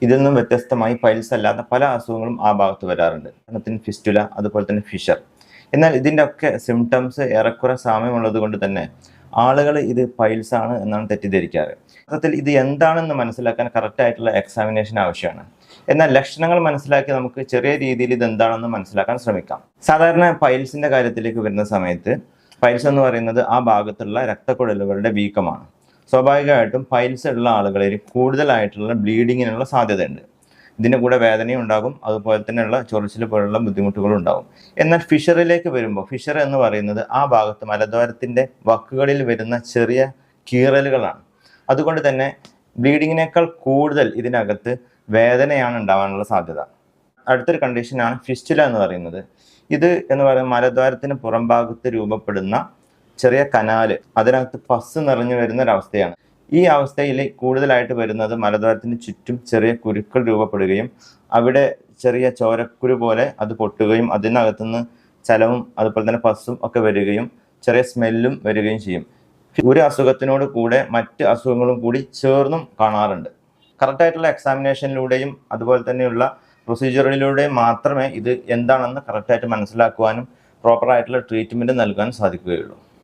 ഇതിൽ നിന്നും വ്യത്യസ്തമായി പൈൽസ് അല്ലാത്ത പല അസുഖങ്ങളും ആ ഭാഗത്ത് വരാറുണ്ട്. ഉദാഹരണത്തിന് ഫിസ്റ്റുല, അതുപോലെ തന്നെ ഫിഷർ. എന്നാൽ ഇതിൻ്റെ ഒക്കെ സിംറ്റംസ് ഏറെക്കുറെ സാമ്യമുള്ളത് കൊണ്ട് തന്നെ ആളുകൾ ഇത് പൈൽസ് ആണ് എന്നാണ് തെറ്റിദ്ധരിക്കാറ്. അർത്ഥത്തിൽ ഇത് എന്താണെന്ന് മനസ്സിലാക്കാൻ കറക്റ്റായിട്ടുള്ള എക്സാമിനേഷൻ ആവശ്യമാണ്. എന്നാൽ ലക്ഷണങ്ങൾ മനസ്സിലാക്കി നമുക്ക് ചെറിയ രീതിയിൽ ഇത് എന്താണെന്ന് മനസ്സിലാക്കാൻ ശ്രമിക്കാം. സാധാരണ പൈൽസിൻ്റെ കാര്യത്തിലേക്ക് വരുന്ന സമയത്ത് പൈൽസ് എന്ന് പറയുന്നത് ആ ഭാഗത്തുള്ള രക്തക്കുഴലുകളുടെ വീക്കമാണ്. സ്വാഭാവികമായിട്ടും പൈൽസ് ഉള്ള ആളുകളിൽ കൂടുതലായിട്ടുള്ള ബ്ലീഡിങ്ങിനുള്ള സാധ്യതയുണ്ട്. ഇതിൻ്റെ കൂടെ വേദനയും ഉണ്ടാകും, അതുപോലെ തന്നെയുള്ള ചൊറിച്ചിൽ പോലുള്ള ബുദ്ധിമുട്ടുകളും ഉണ്ടാകും. എന്നാൽ ഫിഷറിലേക്ക് വരുമ്പോൾ, ഫിഷർ എന്ന് പറയുന്നത് ആ ഭാഗത്ത് മലദ്വാരത്തിൻ്റെ വക്കുകളിൽ വരുന്ന ചെറിയ കീറലുകളാണ്. അതുകൊണ്ട് തന്നെ ബ്ലീഡിങ്ങിനേക്കാൾ കൂടുതൽ ഇതിനകത്ത് വേദനയാണ് ഉണ്ടാകാനുള്ള സാധ്യത. അടുത്തൊരു കണ്ടീഷനാണ് ഫിസ്റ്റുല എന്ന് പറയുന്നത്. ഇത് എന്ന് പറയുന്നത് മലദ്വാരത്തിന് പുറം ഭാഗത്ത് രൂപപ്പെടുന്ന ചെറിയ കനാല്, അതിനകത്ത് പസ് നിറഞ്ഞു വരുന്ന ഒരവസ്ഥയാണ്. ഈ അവസ്ഥയിൽ കൂടുതലായിട്ട് വരുന്നത് മലദ്വാരത്തിന് ചുറ്റും ചെറിയ കുരുക്കൾ രൂപപ്പെടുകയും അവിടെ ചെറിയ ചോരക്കുരു പോലെ അത് പൊട്ടുകയും അതിനകത്തുനിന്ന് ചലവും അതുപോലെ തന്നെ പസ്സും ഒക്കെ വരികയും ചെറിയ സ്മെല്ലും വരികയും ചെയ്യും. ഒരു അസുഖത്തിനോട് കൂടെ മറ്റ് അസുഖങ്ങളും കൂടി ചേർന്നും കാണാറുണ്ട്. കറക്റ്റായിട്ടുള്ള എക്സാമിനേഷനിലൂടെയും അതുപോലെ തന്നെയുള്ള പ്രൊസീജിയറിലൂടെയും മാത്രമേ ഇത് എന്താണെന്ന് കറക്റ്റായിട്ട് മനസ്സിലാക്കുവാനും പ്രോപ്പറായിട്ടുള്ള ട്രീറ്റ്മെൻറ്റ് നൽകാനും സാധിക്കുകയുള്ളൂ.